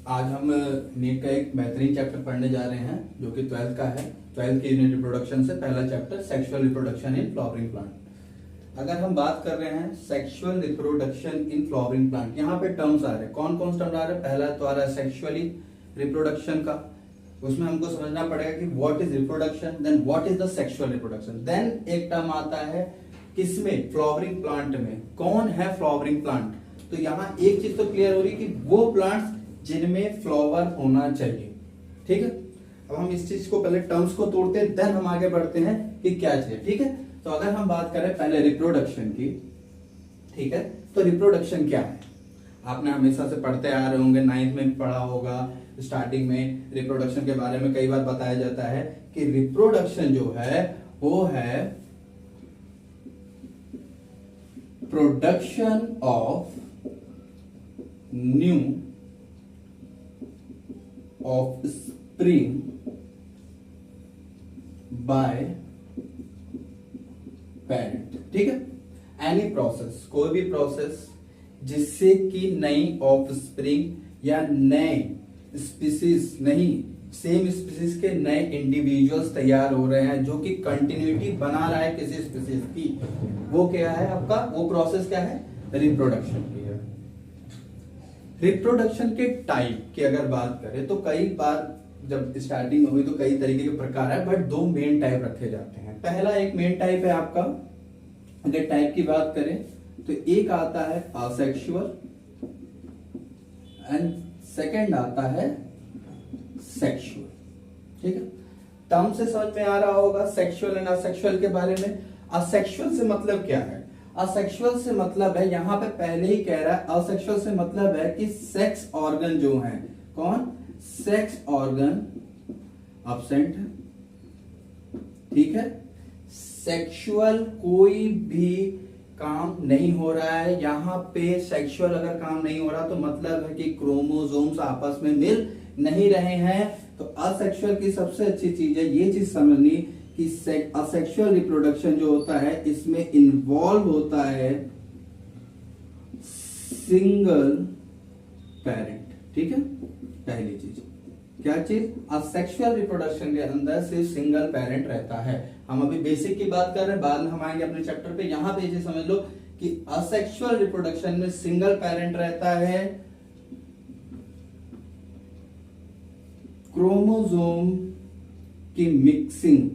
आज हम नीट का एक बेहतरीन चैप्टर पढ़ने जा रहे हैं जो कि 12th का है। 12th की यूनिट रिप्रोडक्शन से पहला chapter sexual reproduction in flowering plant. अगर हम बात कर रहे हैं sexual reproduction in flowering plant, यहाँ पे टर्म्स आ रहे हैं। कौन कौन से टर्म आ रहे हैं? पहला तो आ रहा है सेक्सुअली रिप्रोडक्शन का, उसमें हमको समझना पड़ेगा कि what is reproduction, then what is the sexual reproduction. Then एक टर्म आता है किसमें? फ्लावरिंग प्लांट में। कौन है फ्लावरिंग प्लांट? तो यहाँ एक चीज तो क्लियर हो रही कि वो प्लांट्स जिनमें फ्लावर होना चाहिए। ठीक है, अब हम इस चीज को पहले टर्म्स को तोड़ते हैं, देन हम आगे बढ़ते हैं कि क्या चाहिए। ठीक है, तो अगर हम बात करें पहले रिप्रोडक्शन की, ठीक है, तो रिप्रोडक्शन क्या है? आपने हमेशा से पढ़ते आ रहे होंगे, 9th में भी पढ़ा होगा। स्टार्टिंग में रिप्रोडक्शन के बारे में कई बार बताया जाता है कि रिप्रोडक्शन जो है वो है production of new offspring by parent। ठीक है, एनी प्रोसेस, कोई भी प्रोसेस जिससे कि नई ऑफस्प्रिंग या नए स्पीसीज, नहीं सेम स्पीसीज के नए इंडिविजुअल्स तैयार हो रहे हैं, जो कि कंटिन्यूटी बना रहा है किसी स्पीसीज की, वो क्या है आपका? वो प्रोसेस क्या है? रिप्रोडक्शन की है। रिप्रोडक्शन के टाइप की अगर बात करें तो कई बार जब स्टार्टिंग हुई तो कई तरीके के प्रकार है, बट दो मेन टाइप रखे जाते हैं। पहला एक मेन टाइप है आपका, अगर टाइप की बात करें तो एक आता है असेक्सुअल एंड सेकंड आता है सेक्सुअल। ठीक है, टर्म से समझ में आ रहा होगा सेक्सुअल एंड असेक्सुअल के बारे में। असेक्सुअल से मतलब क्या है? असेक्सुअल से मतलब है, यहां पे पहले ही कह रहा है, असेक्सुअल से मतलब है कि सेक्स ऑर्गन जो है, कौन? सेक्स ऑर्गन अब्सेंट है। ठीक है, सेक्सुअल कोई भी काम नहीं हो रहा है यहां पे। सेक्सुअल अगर काम नहीं हो रहा तो मतलब है कि क्रोमोसोम्स आपस में मिल नहीं रहे हैं। तो असेक्सुअल की सबसे अच्छी चीज है ये चीज समझनी कि असेक्सुअल रिप्रोडक्शन जो होता है इसमें इन्वॉल्व होता है सिंगल पेरेंट। ठीक है, पहली चीज क्या चीज? असेक्सुअल रिप्रोडक्शन के अंदर सिर्फ सिंगल पेरेंट रहता है। हम अभी बेसिक की बात कर रहे हैं, बाद में हम आएंगे अपने चैप्टर पे। यहां पे ये समझ लो कि असेक्सुअल रिप्रोडक्शन में सिंगल पेरेंट रहता है, क्रोमोसोम की मिक्सिंग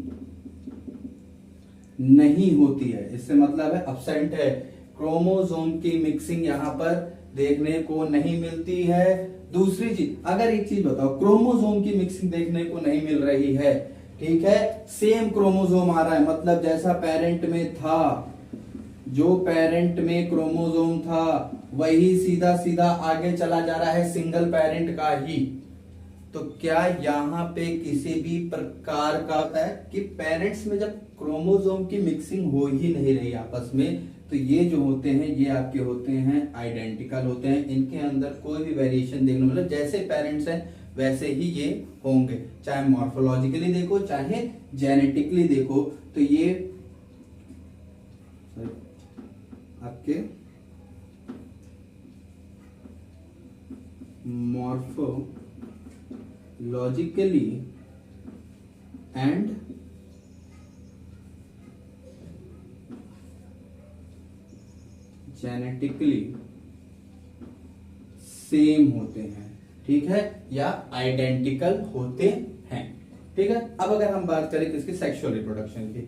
नहीं होती है। इससे मतलब है अब्सेंट है, क्रोमोसोम की मिक्सिंग यहां पर देखने को नहीं मिलती है। दूसरी चीज, अगर एक चीज बताओ, क्रोमोसोम की मिक्सिंग देखने को नहीं मिल रही है, ठीक है, सेम क्रोमोसोम आ रहा है, मतलब जैसा पेरेंट में था, जो पेरेंट में क्रोमोसोम था वही सीधा सीधा आगे चला जा रहा है, सिंगल पेरेंट का ही। तो क्या यहाँ पे किसी भी प्रकार का होता है कि पेरेंट्स में जब क्रोमोसोम की मिक्सिंग हो ही नहीं रही आपस में, तो ये जो होते हैं ये आपके होते हैं आइडेंटिकल होते हैं। इनके अंदर कोई भी वेरिएशन देखने, मतलब जैसे पेरेंट्स हैं वैसे ही ये होंगे, चाहे मॉर्फोलॉजिकली देखो चाहे जेनेटिकली देखो। तो ये आपके मॉर्फोलॉजिकली एंड जेनेटिकली सेम होते हैं। ठीक है, या आइडेंटिकल होते हैं। ठीक है, अब अगर हम बात करें किसकी? सेक्सुअल रिप्रोडक्शन की,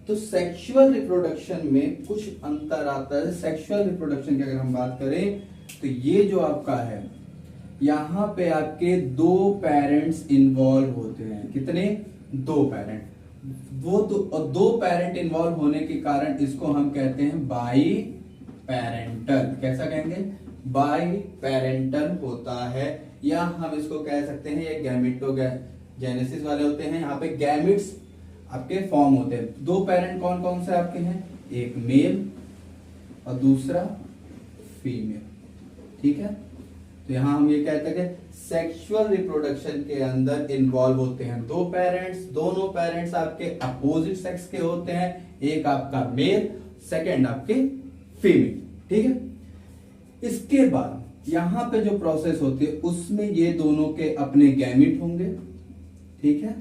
तो सेक्सुअल रिप्रोडक्शन में कुछ अंतर आता है। सेक्सुअल रिप्रोडक्शन की अगर हम बात करें तो ये जो आपका है, यहां पे आपके दो पेरेंट्स इन्वॉल्व होते हैं। कितने? दो पेरेंट। वो तो दो पेरेंट इन्वॉल्व होने के कारण इसको हम कहते हैं बाई पेरेंटल। कैसा कहेंगे? बाई पेरेंटल होता है, या हम इसको कह सकते हैं ये गैमेटोजेनेसिस वाले होते हैं। यहाँ पे गैमिट्स आपके फॉर्म होते हैं। दो पेरेंट कौन कौन से आपके हैं? एक मेल और दूसरा फीमेल। ठीक है, तो यहां हम ये कहते हैं कि सेक्सुअल रिप्रोडक्शन के अंदर इन्वॉल्व होते हैं दो पेरेंट्स। दोनों पेरेंट्स आपके अपोजिट सेक्स के होते हैं, एक आपका मेल, सेकंड आपके फीमेल। ठीक है, इसके बाद यहां पे जो प्रोसेस होती है उसमें ये दोनों के अपने गैमिट होंगे, ठीक है।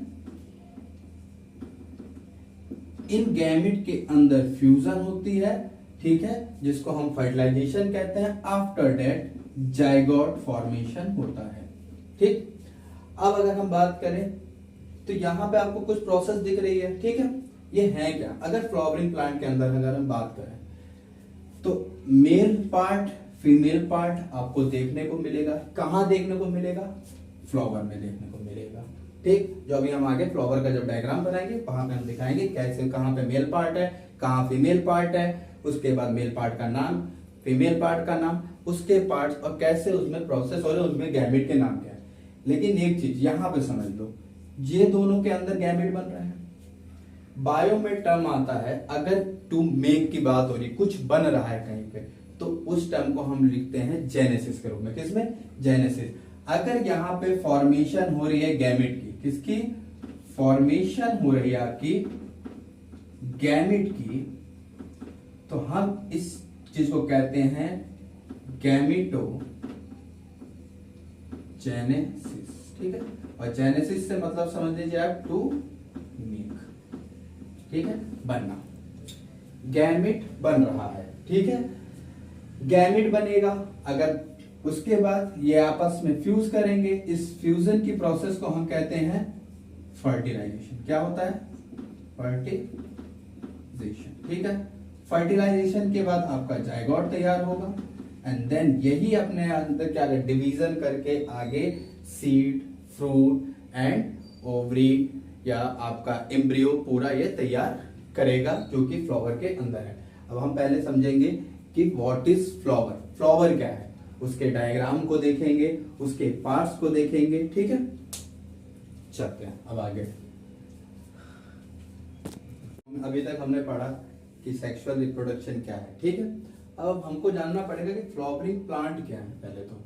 इन गैमिट के अंदर फ्यूजन होती है, ठीक है, जिसको हम फर्टिलाइजेशन कहते हैं। आफ्टर दैट जाइगोट फॉर्मेशन होता है, ठीक। अब अगर हम बात करें तो यहां पे आपको कुछ प्रोसेस दिख रही है, ठीक है। ये है क्या? अगर फ्लावरिंग प्लांट के अंदर अगर हम बात करें तो मेल पार्ट फीमेल पार्ट आपको देखने को मिलेगा। कहां देखने को मिलेगा? फ्लावर में देखने को मिलेगा, ठीक। जो अभी हम आगे फ्लावर का जब डायग्राम बनाएंगे वहां पे हम दिखाएंगे कैसे कहां पे मेल पार्ट है, कहां फीमेल पार्ट है, उसके बाद मेल पार्ट का नाम, फीमेल पार्ट का नाम, उसके पार्ट्स और कैसे उसमें प्रोसेस हो रहे हैं, उनमें गैमेट के नाम क्या है। लेकिन एक चीज यहां पे समझ लो, ये दोनों के अंदर गैमेट बन रहा है। बायो में टर्म आता है अगर टू मेक की बात हो रही, कुछ बन रहा है कहीं पे, तो उस टर्म को हम लिखते हैं जेनेसिस के रूप में। किसमें? जेनेसिस। अगर यहाँ पे फॉर्मेशन हो रही है गैमेट की, किसकी? फॉर्मेशन हो रही है आपकी गैमेट की, तो हम इस चीज को कहते हैं गैमेटो जेनेसिस, ठीक है। और जेनेसिस से मतलब समझ लीजिए आप टू मेक, ठीक है, बनना। गैमेट बन रहा है, ठीक है। गैमेट बनेगा, अगर उसके बाद ये आपस में फ्यूज करेंगे, इस फ्यूजन की प्रोसेस को हम कहते हैं फर्टिलाइजेशन। क्या होता है? फर्टिलाइजेशन, ठीक है। फर्टिलाइजेशन के बाद आपका जाइगोट तैयार होगा एंड देन यही अपने अंदर क्या है, डिवीजन करके आगे सीड, फ्रूट एंड ओवरी या आपका एम्ब्रियो पूरा ये तैयार करेगा जो कि फ्लावर के अंदर है। अब हम पहले समझेंगे कि व्हाट इज फ्लावर, फ्लावर क्या है, उसके डायग्राम को देखेंगे, उसके पार्ट्स को देखेंगे, ठीक है। चलते हैं अब आगे। अभी तक हमने पढ़ा कि सेक्सुअल रिप्रोडक्शन क्या है, ठीक है। अब हमको जानना पड़ेगा कि फ्लावरिंग प्लांट क्या है। पहले तो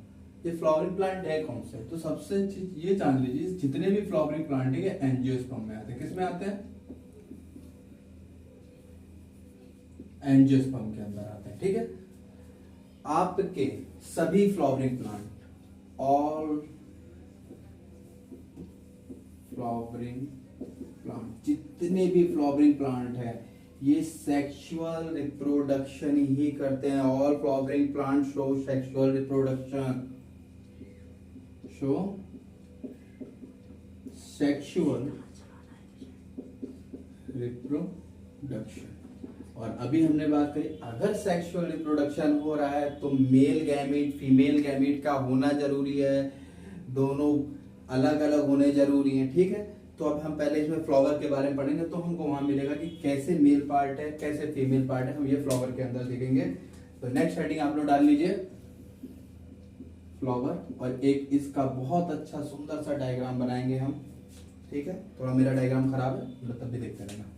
ये फ्लावरिंग प्लांट है कौन से, तो सबसे चीज ये जान लीजिए, जितने भी फ्लावरिंग प्लांट है ये एंजियोस्पर्म में आते हैं। किसमें आते हैं? एंजियोस्पर्म के अंदर आते हैं, ठीक है। आपके सभी flowering plant, all flowering plant, जितने भी फ्लावरिंग प्लांट है ये सेक्सुअल रिप्रोडक्शन ही करते हैं। All flowering plant show sexual reproduction, show sexual reproduction. और अभी हमने बात करी, अगर सेक्सुअल रिप्रोडक्शन हो रहा है तो मेल गैमीट फीमेल गैमीट का होना जरूरी है, दोनों अलग अलग होने जरूरी है, ठीक है। तो अब हम पहले इसमें फ्लावर के बारे में पढ़ेंगे तो हमको वहां मिलेगा कि कैसे मेल पार्ट है कैसे फीमेल पार्ट है, हम ये फ्लावर के अंदर देखेंगे। तो नेक्स्ट हेडिंग आप लोग डाल लीजिए फ्लावर, और एक इसका बहुत अच्छा सुंदर सा डायग्राम बनाएंगे हम, ठीक है। थोड़ा मेरा डायग्राम खराब है, मतलब तब भी देखते रहना।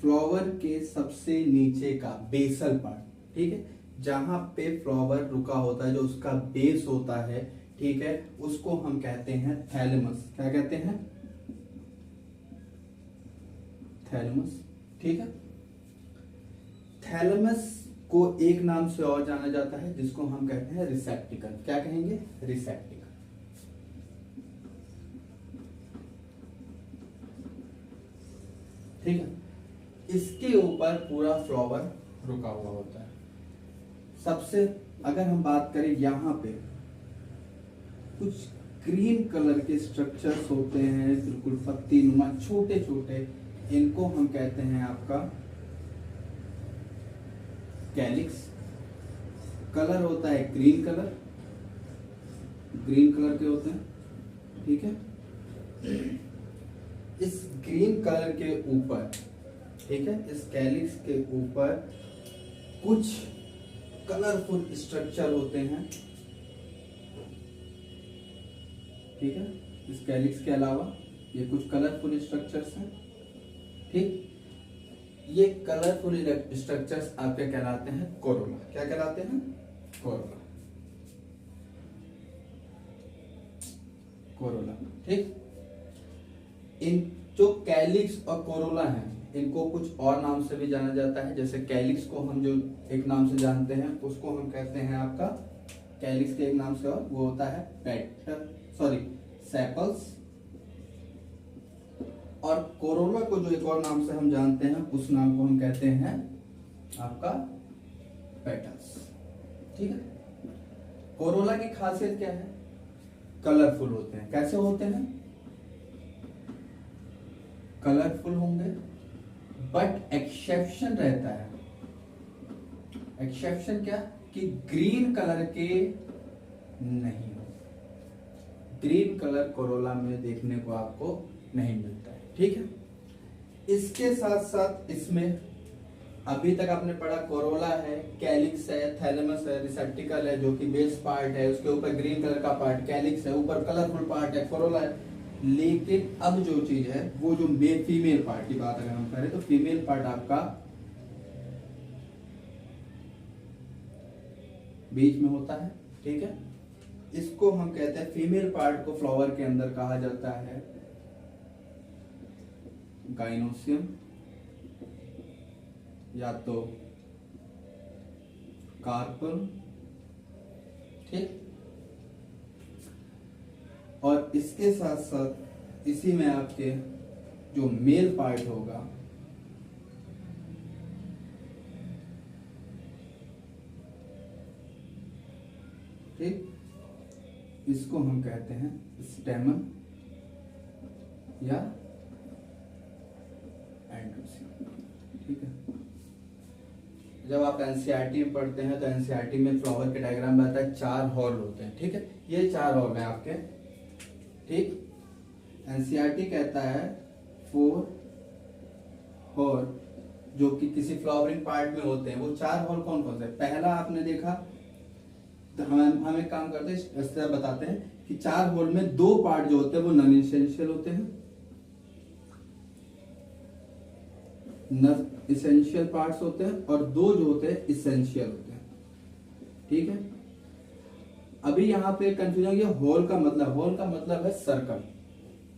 फ्लावर के सबसे नीचे का बेसल पार्ट, ठीक है, जहां पे फ्लावर रुका होता है, जो उसका बेस होता है, ठीक है, उसको हम कहते हैं थैलेमस। क्या कहते हैं? थैलेमस, ठीक है। थैलेमस को एक नाम से और जाना जाता है जिसको हम कहते हैं रिसेप्टिकल। क्या कहेंगे? रिसेप्टिकल, ठीक है। इसके ऊपर पूरा फ्लावर रुका हुआ होता है। सबसे अगर हम बात करें, यहां पे कुछ ग्रीन कलर के स्ट्रक्चर्स होते हैं, बिल्कुल पत्ती नुमा छोटे छोटे, इनको हम कहते हैं आपका कैलिक्स। कलर होता है ग्रीन कलर, ग्रीन कलर के होते हैं, ठीक है। इस ग्रीन कलर के ऊपर, ठीक है, इस कैलिक्स के ऊपर कुछ कलरफुल स्ट्रक्चर होते हैं, ठीक है। इस कैलिक्स के अलावा ये कुछ कलरफुल स्ट्रक्चर्स हैं, ठीक। ये कलरफुल स्ट्रक्चर्स आपके कहलाते हैं कोरोला। क्या कहलाते हैं? कोरोला, कोरोला, ठीक। इन जो कैलिक्स और कोरोला हैं, इनको कुछ और नाम से भी जाना जाता है, जैसे कैलिक्स को हम जो एक नाम से जानते हैं उसको हम कहते हैं आपका कैलिक्स के एक नाम से, और वो होता है सेपल्स। और कोरोला को जो एक और नाम से हम जानते हैं उस नाम को हम कहते हैं आपका पेटल्स। ठीक है। कोरोला की खासियत क्या है? कलरफुल होते हैं। कैसे होते हैं? कलरफुल होंगे, बट एक्सेप्शन रहता है। एक्सेप्शन क्या? कि ग्रीन कलर के नहीं हो। ग्रीन कलर कोरोला में देखने को आपको नहीं मिलता है। ठीक है। इसके साथ साथ इसमें अभी तक आपने पढ़ा कोरोला है, कैलिक्स है, थैलेमस है, रिसेप्टिकल है जो कि बेस पार्ट है, उसके ऊपर ग्रीन कलर का पार्ट कैलिक्स है, ऊपर कलरफुल पार्ट है कोरोला है। लेकिन अब जो चीज है वो जो फीमेल पार्ट की बात अगर हम करें तो फीमेल पार्ट आपका बीच में होता है। ठीक है। इसको हम कहते हैं फीमेल पार्ट को फ्लावर के अंदर कहा जाता है गाइनोसियम या तो कार्पल। ठीक। और इसके साथ साथ इसी में आपके जो मेल पार्ट होगा ठीक, इसको हम कहते हैं स्टेमन या एंड्रोसियम। ठीक है। जब आप एनसीईआरटी में पढ़ते हैं तो एनसीईआरटी में फ्लावर के डायग्राम में आता है 4 हॉल होते हैं। ठीक है। ये 4 हॉल हैं आपके। ठीक। एनसीईआरटी कहता है 4 हॉल जो कि किसी फ्लावरिंग पार्ट में होते हैं। वो 4 हॉल कौन कौन से? पहला आपने देखा, तो हम एक काम करते हैं, इस तरह बताते हैं कि 4 हॉल में 2 पार्ट जो होते हैं वो नॉन इसेंशियल होते हैं, इसेंशियल पार्ट्स होते हैं, और 2 जो होते हैं इसेंशियल होते हैं। ठीक है। अभी यहाँ पे कंफ्यूजन है, होल का मतलब है सर्कल।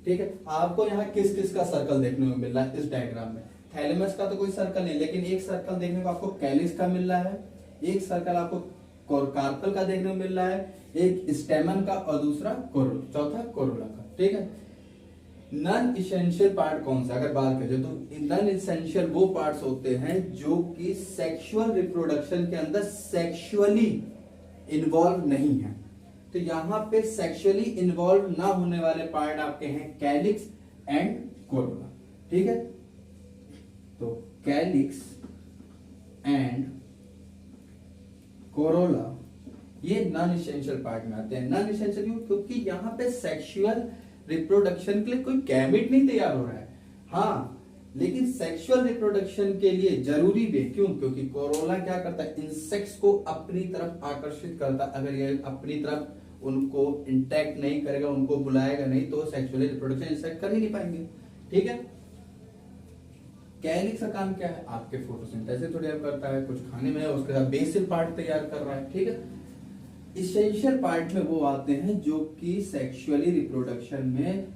ठीक है। आपको यहाँ किस किस का सर्कल देखने को मिल रहा है इस डायग्राम में? थैलेमस का तो कोई सर्कल नहीं, लेकिन एक सर्कल देखने को आपको कैलिक्स का मिल रहा है, एक सर्कल आपको कार्पल का देखने को मिल रहा है, एक स्टेमन का और दूसरा चौथा कोरोला का। ठीक है। नॉन इसेंशियल पार्ट कौन सा अगर बात करें तो नॉन इसेंशियल वो पार्ट्स होते हैं जो कि सेक्सुअल रिप्रोडक्शन के अंदर सेक्सुअली इन्वॉल्व नहीं है। तो यहां पे सेक्सुअली इन्वॉल्व ना होने वाले पार्ट आपके हैं कैलिक्स एंड कोरोला। ठीक है। तो कैलिक्स एंड कोरोला ये नॉन इसेंशियल पार्ट में आते हैं। नॉन इसेंशियल क्यों? क्योंकि यहां पे सेक्सुअल रिप्रोडक्शन के लिए कोई गैमेट नहीं तैयार हो रहा है। हाँ, लेकिन सेक्सुअल रिप्रोडक्शन के लिए जरूरी भी। क्यों? क्योंकि कोरोला क्या करता है? इंसेक्ट्स को अपनी तरफ आकर्षित करता। अगर ये अपनी तरफ उनको इंटैक्ट नहीं करेगा, उनको बुलाएगा नहीं, तो सेक्सुअली रिप्रोडक्शन इंसेक्ट कर ही नहीं पाएंगे। ठीक है। कैलिक्स का काम क्या है? आपके फोटोसिंथेसिस थोड़ी हेल्प करता है, कुछ खाने में है, उसके साथ बेसिल पार्ट तैयार कर रहा है। ठीक है। इसेंशियल पार्ट में वो आते हैं जो कि सेक्सुअली रिप्रोडक्शन में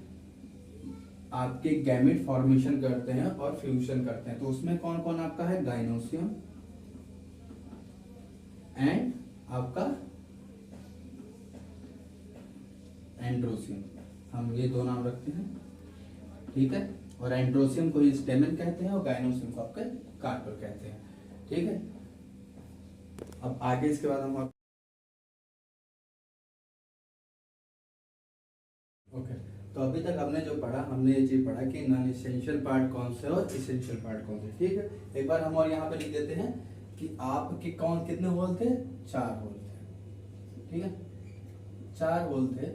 आपके गैमेट फॉर्मेशन करते हैं और फ्यूजन करते हैं। तो उसमें कौन कौन आपका है? गाइनोसियम एंड आपका एंड्रोसियम। हम ये 2 नाम रखते हैं। ठीक है। और एंड्रोसियम को ही स्टेमन कहते हैं और गाइनोसियम को आपके कार्पल कहते हैं। ठीक है। अब आगे इसके बाद हम ओके। तो अभी तक हमने जो पढ़ा, हमने ये चीज पढ़ा कि नॉन इसेंशियल पार्ट कौन से और इसेंशियल पार्ट कौन से। ठीक है। एक बार हम और यहाँ पे लिख देते हैं कि आपके कौन कितने होल थे? 4 होल थे। ठीक है। 4 होल थे।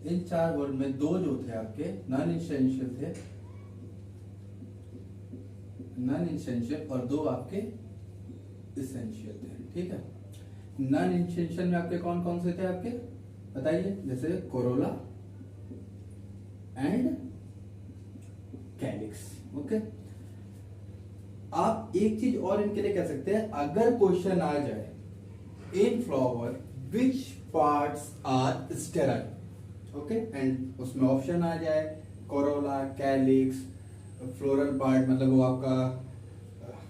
इन 4 होल में 2 जो थे आपके नॉन इसेंशियल थे, नॉन इसेंशियल, और 2 आपके इसेंशियल थे। ठीक है। नॉन इसेंशियल में आपके कौन कौन से थे आपके बताइए? जैसे कोरोला एंड कैलिक्स। ओके। आप एक चीज और इनके लिए कह सकते हैं, अगर क्वेश्चन आ जाए in flower which parts are sterile, okay, and उसमें ऑप्शन आ जाए कोरोला, कैलिक्स, फ्लोरल पार्ट मतलब वो आपका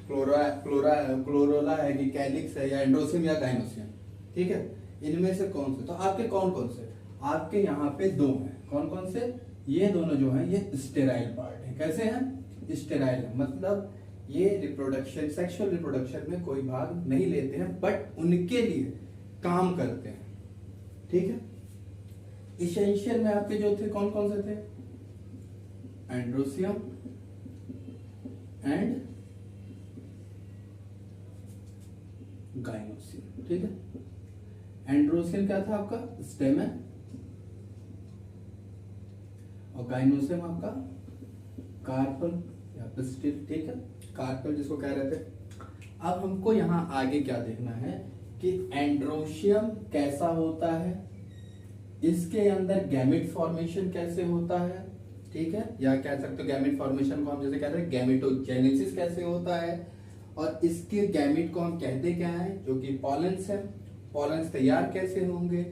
क्लोरोला है कि कैलिक्स है या एंड्रोसियम या गाइनोसियम, ठीक है, इनमें से कौन से, तो आपके कौन कौन से, आपके यहाँ पे दो हैं, कौन कौन से, ये दोनों जो हैं ये स्टेराइल पार्ट है। कैसे हैं, स्टेराइल है, मतलब ये रिप्रोडक्शन, सेक्सुअल रिप्रोडक्शन में कोई भाग नहीं लेते हैं, बट उनके लिए काम करते हैं, ठीक है। इसेंशियल में आपके जो थे कौन कौन से थे, एंड्रोसियम एंड गाइनोसियम, ठीक है। एंड्रोसियम क्या था आपका, स्टेमन, और गाइनोसियम आपका कार्पल या पिस्टिल, ठीक है, कार्पल जिसको कह रहे थे। अब हमको यहाँ आगे क्या देखना है कि एंड्रोसियम कैसा होता है, इसके अंदर गैमेट फॉर्मेशन कैसे होता है, ठीक है, या कह सकते हो गैमेट फॉर्मेशन को हम जैसे कहते हैं गैमेटोजेनेसिस कैसे होता है, और इसके गैमेट को हम कहते क्या है, जो कि पॉलेंस है, पॉलेंस तैयार कैसे होंगे,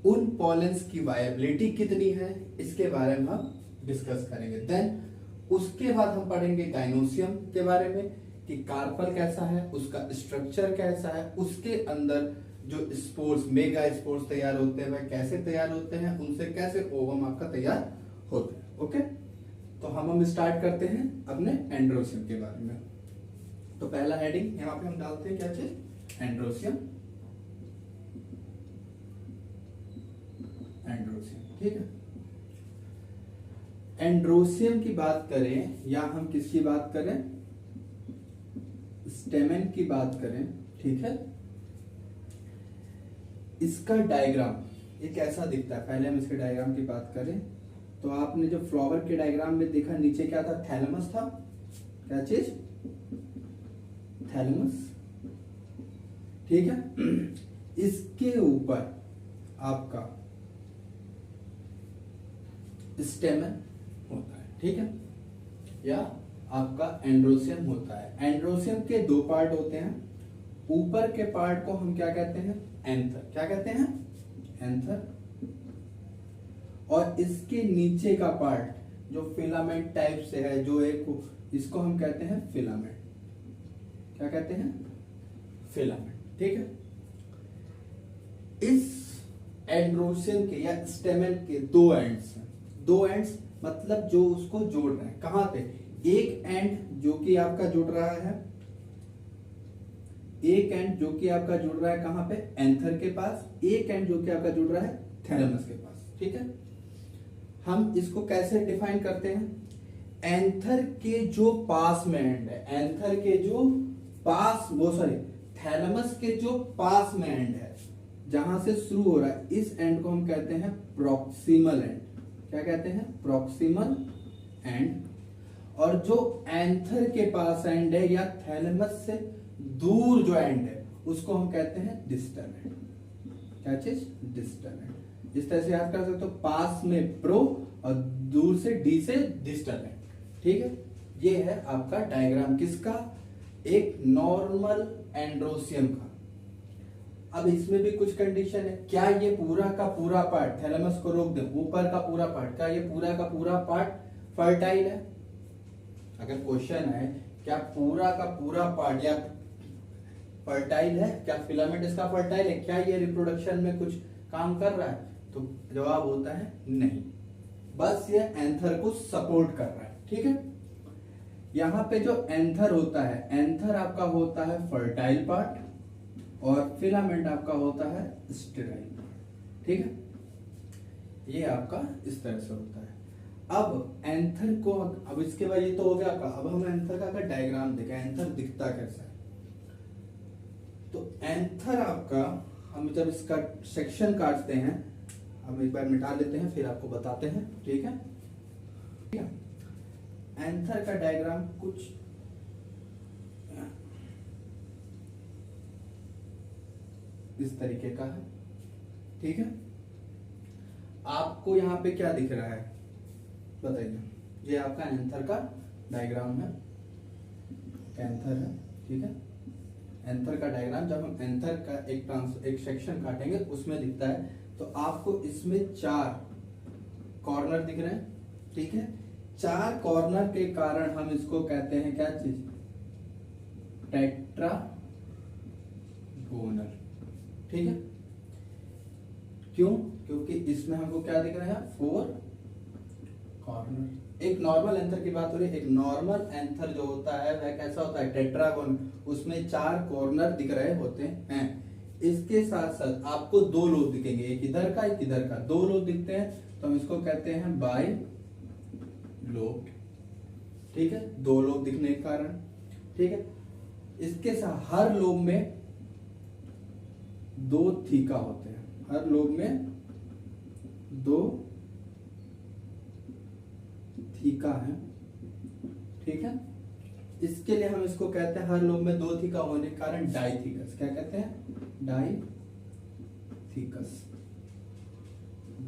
उन पॉलेंस की वायबिलिटी कितनी है, इसके बारे में हम डिस्कस करेंगे। देन उसके बाद हम पढ़ेंगे गाइनोसियम के बारे में कि कार्पल कैसा है, उसका स्ट्रक्चर कैसा है, उसके अंदर जो स्पोर्स, मेगा स्पोर्स तैयार होते हैं वह कैसे तैयार होते हैं, उनसे कैसे ओवम आपका तैयार होते हैं। ओके, तो हम स्टार्ट करते हैं अपने एंड्रोसियम के बारे में। तो पहला हेडिंग यहाँ पे हम डालते हैं क्या चीज, एंड्रोसियम, एंड्रोसियम, ठीक है। एंड्रोसियम की बात करें या हम किसकी बात करें, स्टेमेन की बात करें, ठीक है। इसका डायग्राम ये कैसा दिखता है, पहले हम इसके डायग्राम की बात करें तो आपने जो फ्लावर के डायग्राम में देखा, नीचे क्या था, थैलेमस था, क्या चीज, थैलेमस, ठीक है। इसके ऊपर आपका स्टेमन होता है, ठीक है, या आपका एंड्रोसियम होता है। एंड्रोसियम के दो पार्ट होते हैं, ऊपर के पार्ट को हम क्या कहते हैं, एंथर, क्या कहते हैं, एंथर, और इसके नीचे का पार्ट जो फिलामेंट टाइप से है, जो एक, इसको हम कहते हैं फिलामेंट, क्या कहते हैं, फिलामेंट, ठीक है। इस एंड्रोसियम के या स्टेमन के दो एंड्स हैं, दो एंड्स मतलब जो उसको जोड़ रहे हैं, कहां पे, एक एंड जो कि आपका जुड़ रहा है, एक एंड जो कि आपका जुड़ रहा है कहां पे, एंथर के पास, एक एंड जो कि आपका जुड़ रहा है थैलेमस के पास, ठीक है। हम इसको कैसे डिफाइन करते हैं, एंथर के जो पास में एंड है, एंथर के जो पास, वो सॉरी थैलेमस के जो पास में एंड है, जहां से शुरू हो रहा है, इस एंड को हम कहते हैं प्रॉक्सिमल एंड, क्या कहते हैं, प्रॉक्सिमल एंड। और जो एंथर के पास एंड है या थैलेमस से दूर जो एंड है, उसको हम कहते हैं डिस्टल एंड, क्या चीज, डिस्टल एंड। इस तरह से याद कर सकते हो, पास में प्रो और दूर से डी से डिस्टल एंड, ठीक है। ये है आपका डायग्राम किसका, एक नॉर्मल एंड्रोसियम का। अब इसमें भी कुछ कंडीशन है, क्या ये पूरा का पूरा पार्ट, थैलेमस को रोक दे, ऊपर का पूरा पार्ट, क्या ये पूरा का पूरा पार्ट फर्टाइल है, अगर क्वेश्चन है क्या पूरा का पूरा पार्ट या फर्टाइल है, क्या फिलामेंट इसका फर्टाइल है, क्या ये रिप्रोडक्शन में कुछ काम कर रहा है, तो जवाब होता है नहीं, बस ये एंथर को सपोर्ट कर रहा है, ठीक है। यहां पे जो एंथर होता है, एंथर आपका होता है फर्टाइल पार्ट और फिलामेंट आपका होता है स्टेराइल पार्ट, ठीक है। ये आपका इस तरह से होता है। अब एंथर को, अब इसके बाद ये तो हो गया आपका, अब हम एंथर का डायग्राम देखें, एंथर दिखता कैसा है। तो एंथर आपका, हम जब इसका सेक्शन काटते हैं, हम एक बार मिटा लेते हैं फिर आपको बताते हैं, ठीक है। एंथर का डायग्राम कुछ इस तरीके का है, ठीक है। आपको यहाँ पे क्या दिख रहा है बताइए, ये आपका एंथर का डायग्राम है, एंथर है, ठीक है। एंथर का डायग्राम जब हम एंथर का एक सेक्शन काटेंगे उसमें दिखता है, तो आपको इसमें 4 कॉर्नर दिख रहे हैं, ठीक है। 4 कॉर्नर के कारण हम इसको कहते हैं क्या चीज, टेट्रागोनल। ठीक है, क्यों? क्योंकि इसमें हमको क्या दिख रहा है, 4 कॉर्नर। एक नॉर्मल एंथर की बात हो रही है, एक नॉर्मल एंथर जो होता है वह कैसा होता है, टेट्रागोन, उसमें 4 कॉर्नर दिख रहे होते हैं। इसके साथ साथ आपको 2 लोब दिखेंगे, एक इधर का एक इधर का, 2 लोब दिखते हैं तो हम इसको कहते हैं बाई लोब। ठीक है, 2 लोब दिखने के कारण। ठीक है, इसके साथ हर लोब में 2 थीका होते हैं, हर लोब में 2 थीका है। ठीक है, इसके लिए हम इसको कहते हैं, हर लोब में 2 थीका होने के कारण डाइथीकस। क्या कहते हैं, डाइथीकस,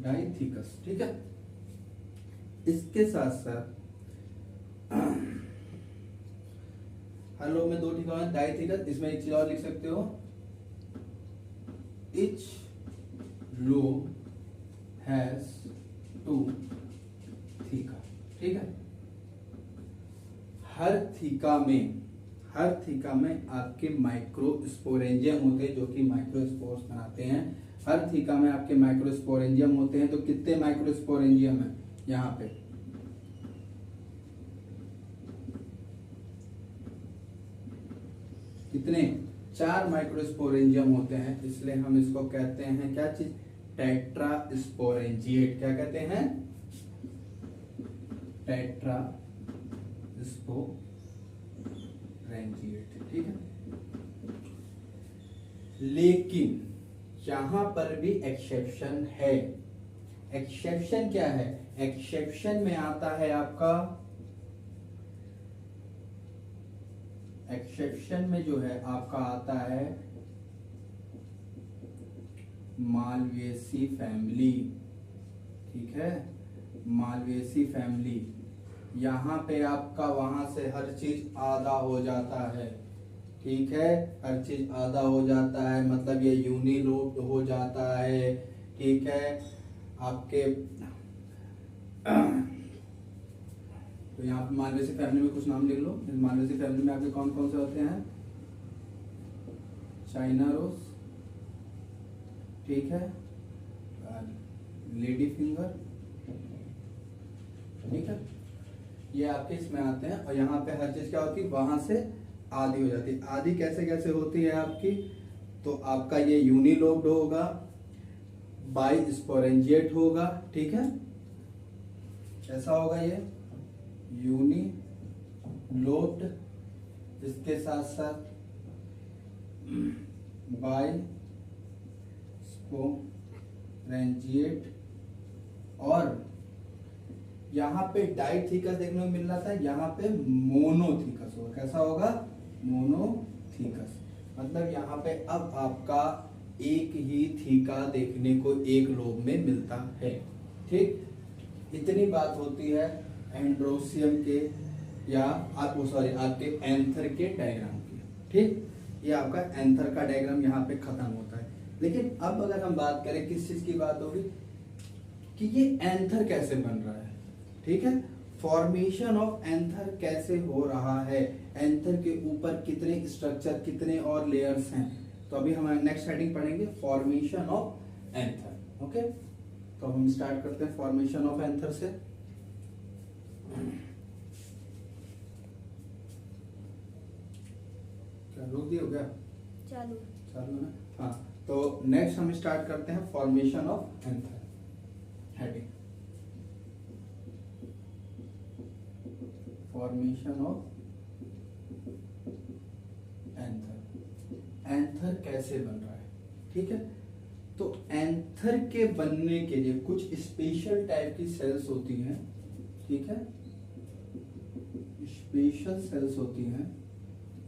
डाइथीकस। ठीक है, इसके साथ साथ हर लोब में 2 थीका है, डाइथीकस। इसमें एक चीज और लिख सकते हो, each lobe has 2 थीका। ठीक है, हर थीका में आपके माइक्रोस्पोरेंजियम होते हैं जो कि माइक्रोस्पोर्स बनाते हैं। हर थीका में आपके माइक्रोस्पोरेंजियम होते हैं। तो कितने माइक्रोस्पोरेंजियम है यहाँ पे, कितने, 4 माइक्रोस्पोरेंजियम होते हैं, इसलिए हम इसको कहते हैं क्या चीज, टेट्रास्पोरेंजिएट। क्या कहते हैं, टेट्रास्पोरेंजिएट। ठीक है, लेकिन यहां पर भी एक्सेप्शन है। एक्सेप्शन क्या है, एक्सेप्शन में आता है आपका, एक्सेप्शन में जो है आपका आता है मालवेसी फैमिली। ठीक है, मालवेसी फैमिली, यहां पे आपका वहां से हर चीज आधा हो जाता है। ठीक है, हर चीज आधा हो जाता है, मतलब ये यूनिलोब हो जाता है। ठीक है, आपके तो यहाँ पे मालवेसी फैमिली में कुछ नाम लिख लो। इस मालवेसी फैमिली में आपके कौन कौन से होते हैं, चाइना रोज, ठीक है, लेडी फिंगर। ठीक है, ये आपके इसमें आते हैं। और यहाँ पे हर चीज क्या होती है, वहां से आधी हो जाती है। आधी कैसे कैसे होती है आपकी, तो आपका ये यूनिलोब्ड होगा, बाई स्पोरेंजिएट होगा। ठीक है, कैसा होगा ये, यूनिलोब्ड, इसके साथ साथ बाई स्पोरेंजिएट, और यहाँ पे डाइथीकस देखने को मिल रहा था, यहाँ पे मोनोथीकस होगा। कैसा होगा, मोनोथीकस, मतलब यहाँ पे अब आपका एक ही थीका देखने को एक लोब में मिलता है। ठीक, इतनी बात होती है एंड्रोसियम के या आपके एंथर के डायग्राम की। ठीक, ये आपका एंथर का डायग्राम यहाँ पे खत्म होता है। लेकिन अब अगर हम बात करें, किस चीज की बात होगी, कि ये एंथर कैसे बन रहा है। ठीक है, फॉर्मेशन ऑफ एंथर कैसे हो रहा है, एंथर के ऊपर कितने स्ट्रक्चर, कितने और लेयर्स हैं। तो अभी हम नेक्स्ट हेडिंग पढ़ेंगे, फॉर्मेशन ऑफ एंथर। ओके, तो हम स्टार्ट करते हैं फॉर्मेशन ऑफ एंथर से। क्या रोक दिया हो गया, चालू चालू ना। हाँ, तो नेक्स्ट हम स्टार्ट करते हैं formation of anther heading, formation of anther. Anther कैसे बन रहा है, ठीक है। तो एंथर के बनने के लिए कुछ स्पेशल टाइप की सेल्स होती हैं, ठीक है, स्पेशल सेल्स होती हैं,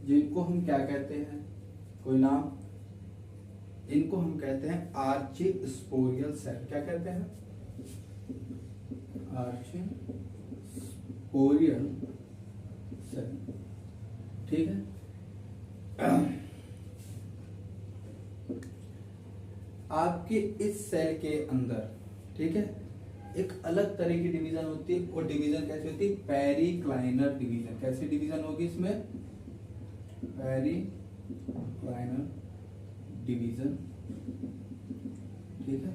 जिनको हम क्या कहते हैं, कोई नाम, इनको हम कहते हैं आर्चिस्पोरियल सेल। क्या कहते हैं, आर्चिस्पोरियल सेल, ठीक है। आपके इस सेल के अंदर, ठीक है, एक अलग तरह की डिवीजन होती है। वो डिवीजन कैसी होती है? पेरिक्लाइनर डिवीजन। कैसी डिवीजन होगी इसमें? पेरिक्लाइनर डिवीजन। ठीक है,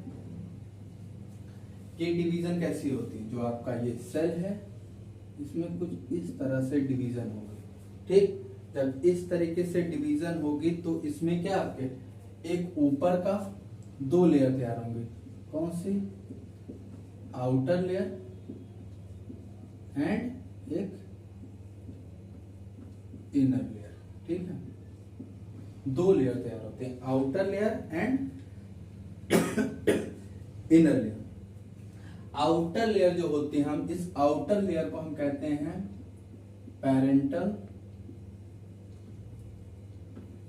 ये डिवीजन कैसी होती है? जो आपका ये सेल है इसमें कुछ इस तरह से डिवीजन होगी। ठीक, जब इस तरीके से डिवीजन होगी तो इसमें क्या आपके एक ऊपर का 2 लेयर तैयार होंगे। कौन सी? आउटर लेयर एंड एक इनर लेयर। ठीक है, 2 लेयर तैयार होते हैं, outer layer and inner layer. Outer layer जो होती है, हम इस आउटर लेयर को हम कहते हैं पेरेंटल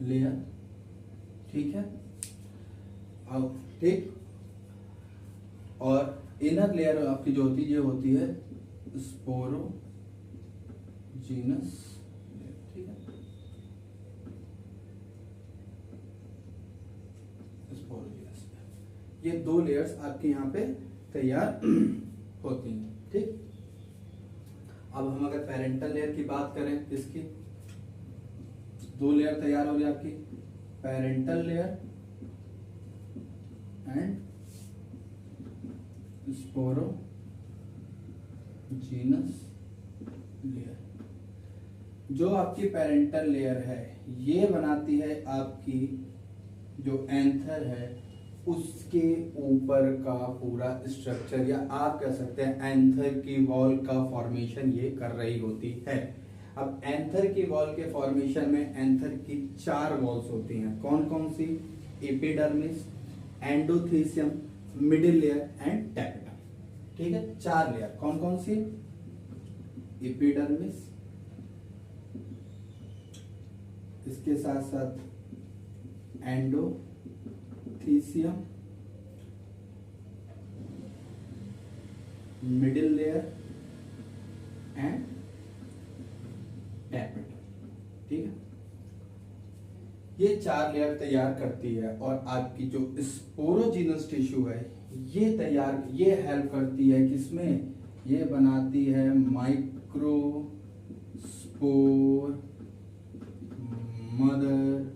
लेयर। ठीक है, ठीक। और इनर लेयर आपकी जो होती है ये होती है स्पोरोजीनस। ठीक है, स्पोरोजीनस। ये 2 लेयर्स आपके यहाँ पे तैयार होती हैं। ठीक, अब हम अगर पेरेंटल लेयर की बात करें, किसकी? 2 लेयर तैयार हो रही है आपकी, parental layer and sporogenous layer. जो आपकी पेरेंटल लेयर है ये बनाती है आपकी जो एंथर है उसके ऊपर का पूरा स्ट्रक्चर, या आप कह सकते हैं एंथर की वॉल का फॉर्मेशन ये कर रही होती है। अब एंथर की वॉल के फॉर्मेशन में एंथर की 4 वॉल्स होती हैं। कौन कौन सी? Epidermis, endothecium, middle layer and tapetum. ठीक है, 4 लेयर। कौन कौन सी? एपिडर्मिस, इसके साथ साथ endothecium, middle layer and tapetum. ठीक है, ये 4 लेयर तैयार करती है। और आपकी जो स्पोरोजीनस टिश्यू है ये हेल्प करती है किसमें? ये बनाती है माइक्रोस्पोर मदर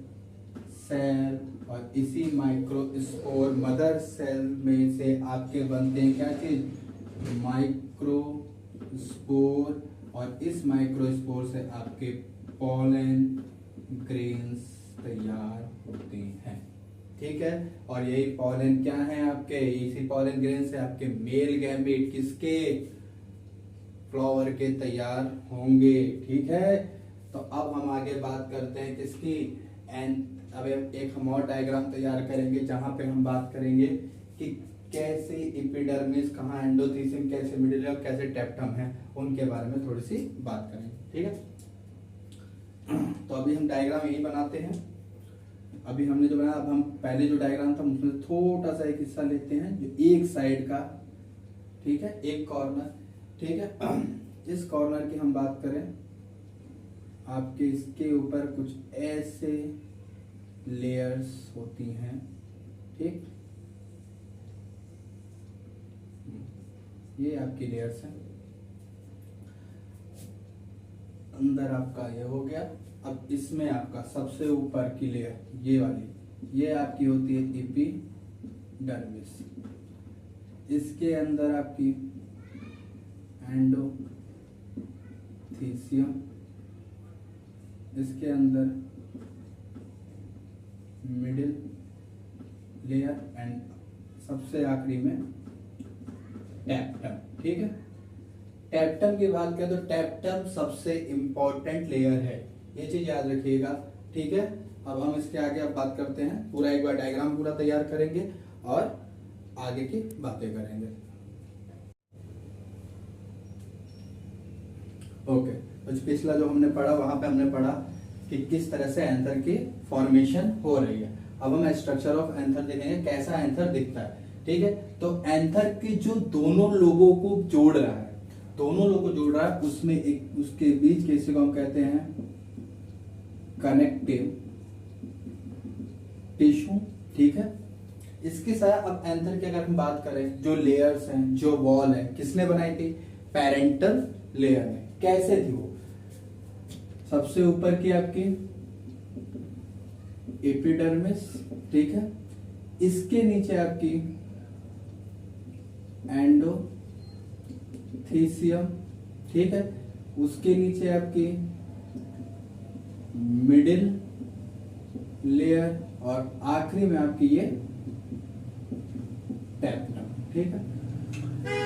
सेल, और इसी माइक्रोस्पोर मदर सेल में से आपके बनते हैं क्या चीज? माइक्रोस्पोर। और इस माइक्रोस्पोर से आपके पॉलन ग्रेन्स तैयार होते हैं। ठीक है, और यही पॉलन क्या है आपके? इसी पॉलन ग्रेन से आपके मेल गैमेट किसके? फ्लावर के तैयार होंगे। ठीक है, तो अब हम आगे बात करते हैं किसकी? अब एक हम और डायग्राम तैयार करेंगे जहां पे हम बात करेंगे कि कैसे एपिडर्मिस, कहाँ एंडोथीसियम, कैसे मिडिल लेयर, कैसे टैप्टम है, उनके बारे में थोड़ी सी बात करेंगे। ठीक है, तो अभी हम डायग्राम यही बनाते हैं। अभी हमने जो बनाया, अब हम पहले जो डायग्राम था उसमें थोड़ा सा एक हिस्सा लेते हैं जो एक साइड का। ठीक है, एक कॉर्नर। ठीक है, इस कॉर्नर की हम बात करें, आपके इसके ऊपर कुछ ऐसे लेयर्स होती हैं। ठीक, ये आपकी लेयर्स हैं। अंदर आपका ये हो गया। अब इसमें आपका सबसे ऊपर की लेयर ये वाली, ये आपकी होती है एपिडर्मिस। इसके अंदर आपकी एंडोथीसियम, इसके अंदर मिडिल लेयर एंड सबसे आखिरी में टैप्टम। ठीक है, टैप्टम की बात करें तो टैप्टम सबसे इंपॉर्टेंट लेयर है, ये चीज याद रखिएगा। ठीक है, अब हम इसके आगे अब बात करते हैं, पूरा एक बार डायग्राम पूरा तैयार करेंगे और आगे की बातें करेंगे। ओके, तो पिछला जो हमने पढ़ा वहां पे हमने पढ़ा कि किस तरह से एंथर की फॉर्मेशन हो रही है। अब हम स्ट्रक्चर ऑफ एंथर देखेंगे, कैसा एंथर दिखता है। ठीक है, तो एंथर के जो दोनों लोगों को जोड़ रहा है, उसमें एक उसके बीच के हिस्से को हम कहते हैं कनेक्टिव टिश्यू। ठीक है, इसके साथ अब एंथर की अगर हम बात करें, जो लेयर्स हैं, जो वॉल है, किसने बनाई थी? पेरेंटल लेयर ने। कैसे थी वो? सबसे ऊपर की आपकी एपिडर्मिस, ठीक है, इसके नीचे आपकी एंडोथीसियम, ठीक है, उसके नीचे आपकी मिडिल लेयर और आखिरी में आपकी ये टेप्टम, ठीक है।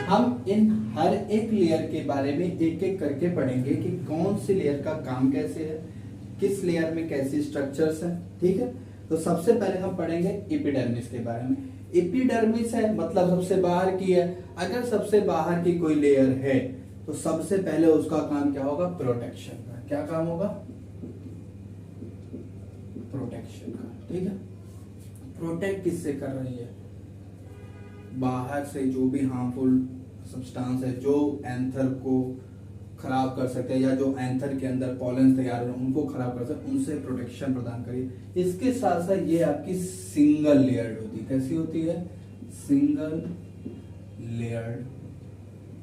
हम इन हर एक लेयर के बारे में एक एक करके पढ़ेंगे कि कौन सी लेयर का काम कैसे है, किस लेयर में कैसी स्ट्रक्चर्स हैं, ठीक है। तो सबसे पहले हम पढ़ेंगे एपिडर्मिस के बारे में। एपिडर्मिस है मतलब सबसे बाहर की है। अगर सबसे बाहर की कोई लेयर है तो सबसे पहले उसका काम क्या होगा? प्रोटेक्शन का। क्या काम होगा? प्रोटेक्शन का, ठीक है। प्रोटेक्ट किससे कर रही है? बाहर से जो भी हार्मफुल सब्सटेंस है जो एंथर को खराब कर सकते हैं या जो एंथर के अंदर पॉलन तैयार हो उनको खराब कर सकते हैं, उनसे प्रोटेक्शन प्रदान करिए। इसके साथ साथ ये आपकी सिंगल लेयर्ड होती है। कैसी होती है? सिंगल लेयर्ड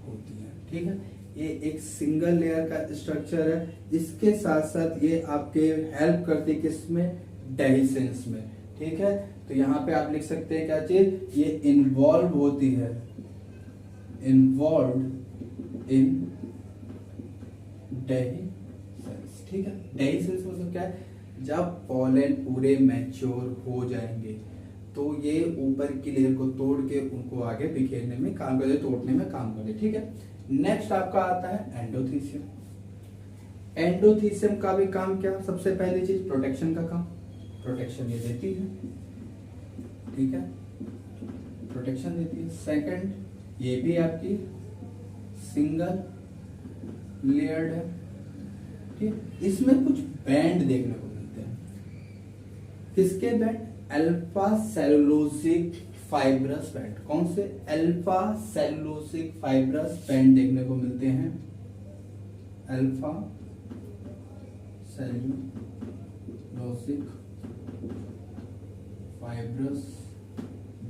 होती है, ठीक है। ये एक सिंगल लेयर का स्ट्रक्चर है। इसके साथ साथ ये आपके हेल्प करती है किसमें? डेहिसेंस में, ठीक है। तो यहाँ पे आप लिख सकते हैं क्या चीज? ये इन्वॉल्व होती है, इन्वॉल्व इन डेहिसेंस, ठीक है। डेहिसेंस मतलब क्या है? जब पॉलन पूरे मैच्योर हो जाएंगे तो ये ऊपर की लेयर को तोड़ के उनको आगे बिखेरने में काम करे, तोड़ने में काम करे, ठीक है। नेक्स्ट आपका आता है एंडोथीसियम। एंडोथीसियम का भी काम क्या? सबसे पहली चीज प्रोटेक्शन का काम। प्रोटेक्शन ये देती है, ठीक है, प्रोटेक्शन देती है। सेकंड, ये भी आपकी सिंगल लेयर्ड है, ठीक। इसमें कुछ बैंड देखने को मिलते हैं। किसके band? Alpha cellulosic fibrous band. कौन से? अल्फा सेलुलोसिक फाइब्रस बैंड देखने को मिलते हैं। अल्फा सेलुलोसिक फाइब्रस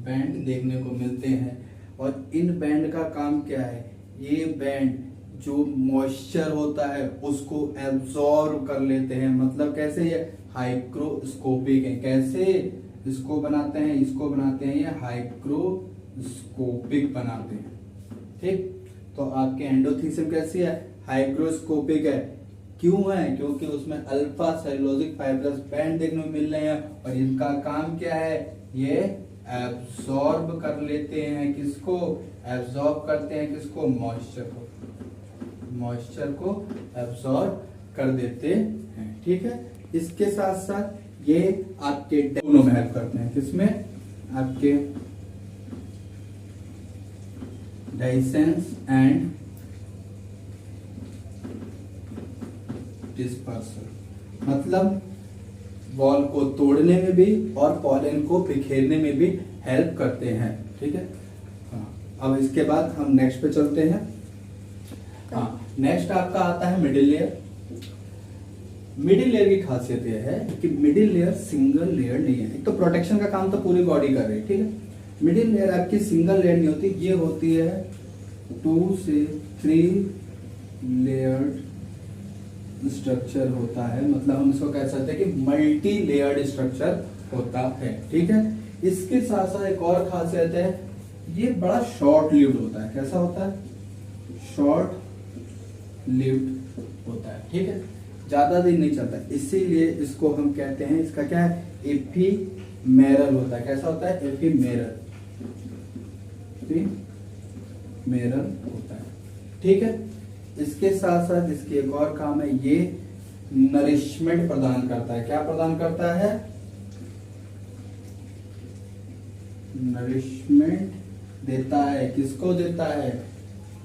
बैंड देखने को मिलते हैं। और इन बैंड का काम क्या है? ये बैंड जो मॉइस्चर होता है उसको एब्जॉर्ब कर लेते हैं। मतलब कैसे? ये हाइग्रोस्कोपिक है। कैसे इसको बनाते हैं? इसको बनाते हैं ये हाइग्रोस्कोपिक बनाते हैं, ठीक। तो आपके एंडोथीसियम कैसी है? हाइग्रोस्कोपिक है। क्यों है? क्योंकि उसमें अल्फा सेलुलोसिक फाइब्रस बैंड देखने को मिल रहे हैं और इनका काम क्या है? ये एब्जॉर्ब कर लेते हैं। किसको? एब्जॉर्ब करते हैं किसको? मॉइस्चर को। मॉइस्चर को एब्जॉर्ब कर देते हैं, ठीक है। इसके साथ साथ ये आपके दोनों में हेल्प करते हैं। किसमें? आपके डाइसेंस एंड डिस्पर्सल। मतलब वॉल को तोड़ने में भी और पॉलन को बिखेरने में भी हेल्प करते हैं, ठीक है। हाँ, अब इसके बाद हम नेक्स्ट पे चलते हैं। हाँ, नेक्स्ट आपका आता है मिडिल लेयर। मिडिल लेयर की खासियत यह है कि मिडिल लेयर सिंगल लेयर नहीं है। एक तो प्रोटेक्शन का काम तो पूरी बॉडी कर रही है, ठीक है। मिडिल लेयर आपकी सिंगल लेयर नहीं होती, ये होती है 2 से 3 लेयर्ड स्ट्रक्चर होता है। मतलब हम इसको कह सकते हैं कि मल्टी लेयर्ड स्ट्रक्चर होता है, ठीक है। इसके साथ साथ एक और खासियत है, ये बड़ा शॉर्ट लिव्ड होता है। कैसा होता है? शॉर्ट लिव्ड होता है, ठीक है, ज्यादा दिन नहीं चलता। इसीलिए इसको हम कहते हैं, इसका क्या है? एफीमेरल होता है। कैसा होता है? एफीमेरल, एफीमेरल होता है, ठीक है। इसके साथ साथ इसकी एक और काम है, ये नरिशमेंट प्रदान करता है। क्या प्रदान करता है? नरिशमेंट देता है। किसको देता है?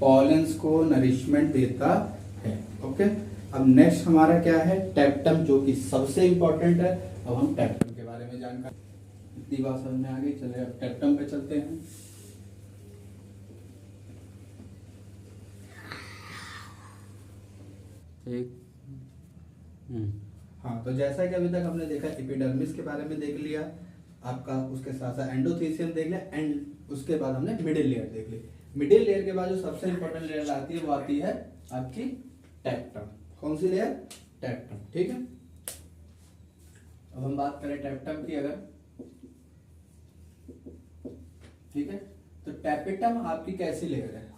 पॉलेंस को नरिशमेंट देता है, ओके। अब नेक्स्ट हमारा क्या है? टेप्टम, जो कि सबसे इंपॉर्टेंट है। अब हम टेप्टम के बारे में जानकारी, इतनी बात समझ में आ गई। चलिए अब टेप्टम पे चलते हैं। हाँ, तो जैसा कि अभी तक हमने देखा एपिडर्मिस के बारे में देख लिया, आपका उसके साथ साथ एंडोथेसियम देख लिया, एंड उसके बाद हमने मिडिल लेयर देख ली। मिडिल लेयर के बाद जो सबसे इंपॉर्टेंट लेयर आती है वो आती है आपकी टेप्टम। कौन सी लेयर? टेप्टम। ठीक है, अब हम बात करें टेप्टम की अगर, ठीक है, तो टेपेटम आपकी कैसी लेयर है?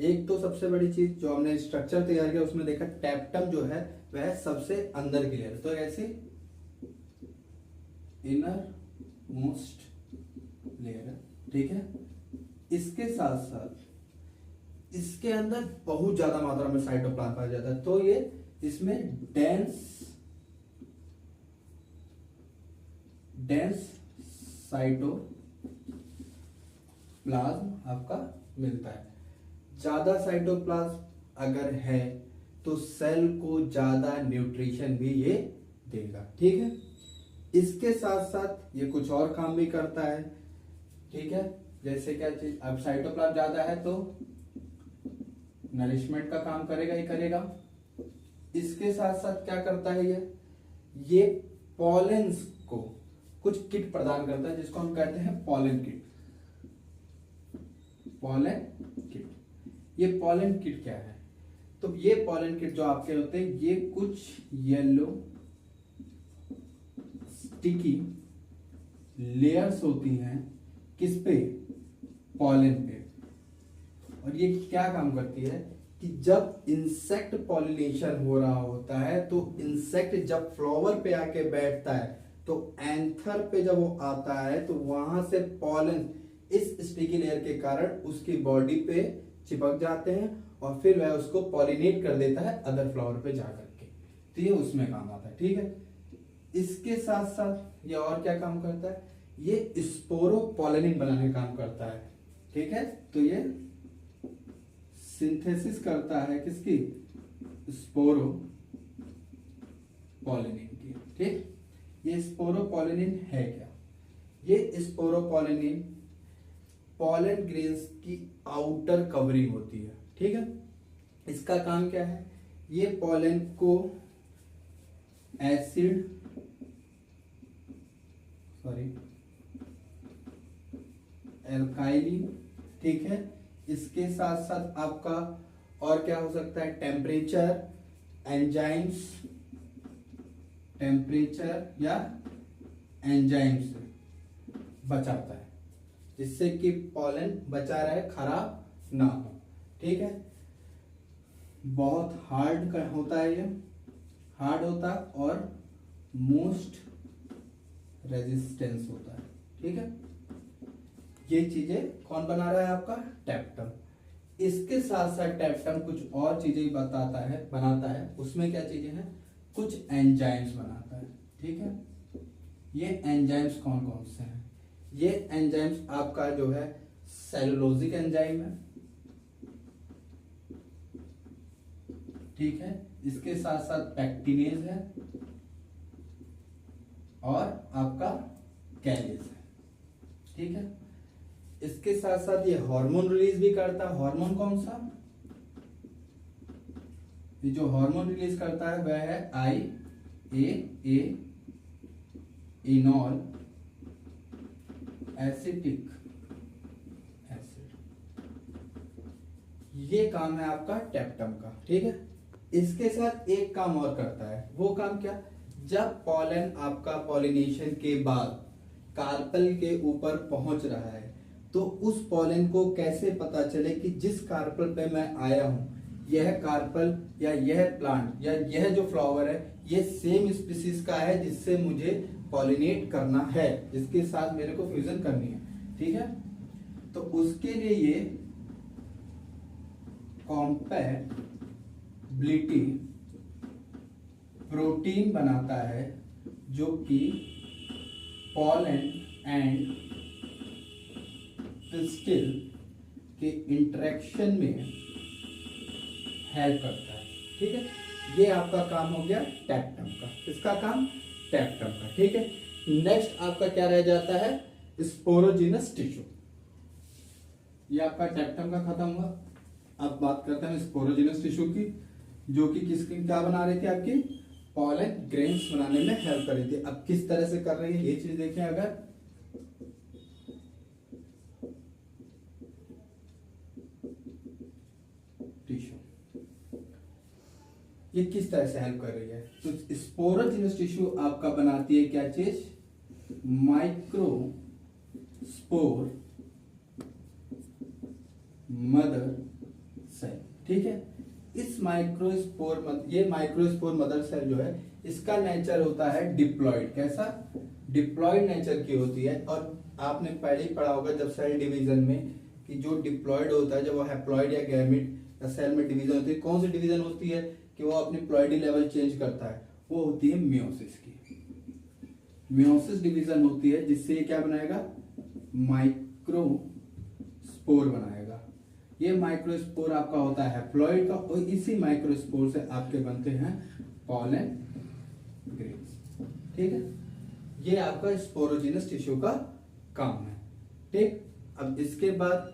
एक तो सबसे बड़ी चीज जो हमने स्ट्रक्चर तैयार किया उसमें देखा टेप्टम जो है वह सबसे अंदर की लेयर, तो ऐसी इनर मोस्ट लेयर है। ठीक है, इसके साथ साथ इसके अंदर बहुत ज्यादा मात्रा में साइटोप्लाज्म पाया जाता है, तो ये इसमें डेंस साइटोप्लाज्म आपका मिलता है। ज्यादा साइटोप्लाज्म अगर है तो सेल को ज्यादा न्यूट्रिशन भी ये देगा। ठीक है, इसके साथ साथ ये कुछ और काम भी करता है। ठीक है, जैसे क्या चीज, अब साइटोप्लाज्म ज्यादा है तो नरिशमेंट का काम करेगा ही करेगा। इसके साथ साथ क्या करता है ये पॉलेंस को कुछ किट प्रदान करता है जिसको हम कहते हैं पॉलन किट। पॉलन किट, ये पॉलन किट क्या है? तो ये पॉलन किट जो आपके होते हैं ये कुछ येलो स्टिकी लेयर्स होती हैं, किस पे? पॉलन पे। और ये क्या काम करती है कि जब इंसेक्ट पॉलिनेशन हो रहा होता है तो इंसेक्ट जब फ्लावर पे आके बैठता है तो एंथर पे जब वो आता है तो वहां से पॉलन इस स्टिकी लेयर के कारण उसकी बॉडी पे चिपक जाते हैं और फिर वह उसको पॉलिनेट कर देता है अदर फ्लावर पे जाकर के, तो ये उसमें काम आता है। ठीक है, इसके साथ साथ ये और क्या काम करता है? ये स्पोरोपोलेनिन बनाने का काम करता है। ठीक है, तो ये सिंथेसिस करता है किसकी? स्पोरोपोलेनिन की। ठीक, ये स्पोरोपोलेनिन है क्या? ये स्पोरोपोलेनिन पॉलन ग्रेन्स की आउटर कवरिंग होती है। ठीक है, इसका काम क्या है? ये पॉलन को एसिड एल्काइलिन, ठीक है, इसके साथ साथ आपका और क्या हो सकता है? टेम्परेचर, एंजाइम्स, टेम्परेचर या एंजाइम से बचाता है जिससे कि पॉलन बचा रहे, खराब ना हो। ठीक है, बहुत हार्ड होता है, ये हार्ड होता है और मोस्ट रेजिस्टेंस होता है। ठीक है, ये चीजें कौन बना रहा है? आपका टेप्टम। इसके साथ साथ टेप्टम कुछ और चीजें बनाता है। उसमें क्या चीजें हैं? कुछ एंजाइम्स बनाता है। ठीक है, ये एंजाइम्स कौन कौन से हैं? ये एंजाइम्स आपका जो है सेलुलोजिक एंजाइम है। ठीक है, इसके साथ साथ पैक्टिनेज है और आपका कैलेज है। ठीक है, इसके साथ साथ ये हार्मोन रिलीज भी करता है। हार्मोन कौन सा? ये जो हार्मोन रिलीज करता है वह है इनॉल एसिटिक एसिड। ये काम है आपका टेप्टम का। ठीक है, इसके साथ एक काम और करता है। वो काम क्या? जब पॉलन आपका पॉलिनेशन के बाद कार्पल के ऊपर पहुंच रहा है तो उस पॉलन को कैसे पता चले कि जिस कार्पल पे मैं आया हूं यह कार्पल या यह प्लांट या यह जो फ्लावर है ये सेम स्पीसीज का है जिससे मुझे पॉलिनेट करना है, जिसके साथ मेरे को फ्यूजन करनी है। ठीक है, तो उसके लिए ये कॉम्पैटिबिलिटी प्रोटीन बनाता है जो कि पॉलन एंड पिस्टिल के इंटरेक्शन में हेल्प करता है। ठीक है, ये आपका काम हो गया टेप्टम का। किसका काम? टेप्टम का। ठीक है, नेक्स्ट आपका क्या रह जाता है? Sporogenous tissue. ये आपका टेप्टम का खत्म हुआ। अब बात करते हैं स्पोरोजिनस टिश्यू की, जो कि किसकी क्या बना रही थी? आपकी पॉलन ग्रेन्स बनाने में हेल्प कर रही थी। अब किस तरह से कर रही है ये चीज देखें। अगर ये किस तरह से हेल्प कर रही है? तो स्पोरोजिनस टिश्यू आपका बनाती है क्या चीज? Microspore mother cell. ठीक है, इस ये माइक्रोस्पोर मदर सेल जो है, इसका नेचर होता है डिप्लॉइड। कैसा? डिप्लॉइड नेचर की होती है। और आपने पहले ही पढ़ा होगा जब सेल डिवीजन में कि जो डिप्लॉइड होता है, जब वो हैप्लॉइड या गैमेट या सेल में डिवीजन होती है, कौन सी डिवीजन होती है कि वो अपनी प्लॉइडी लेवल चेंज करता है? वो होती है मियोसिस की। मियोसिस डिवीजन होती है, जिससे ये क्या बनाएगा? माइक्रोस्पोर बनाएगा। ये माइक्रोस्पोर आपका होता है हैप्लॉइड का, और इसी माइक्रोस्पोर से आपके बनते हैं पॉलन ग्रेन्स। ठीक है, ये आपका स्पोरोजिनस टिश्यू का काम है। ठीक, अब इसके बाद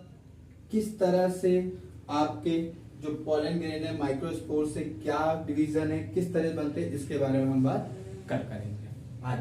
किस तरह से आपके जो पॉलन ग्रेन है माइक्रोस्पोर से क्या डिवीजन है, किस तरह बनते हैं, इसके बारे में हम बात करेंगे आज।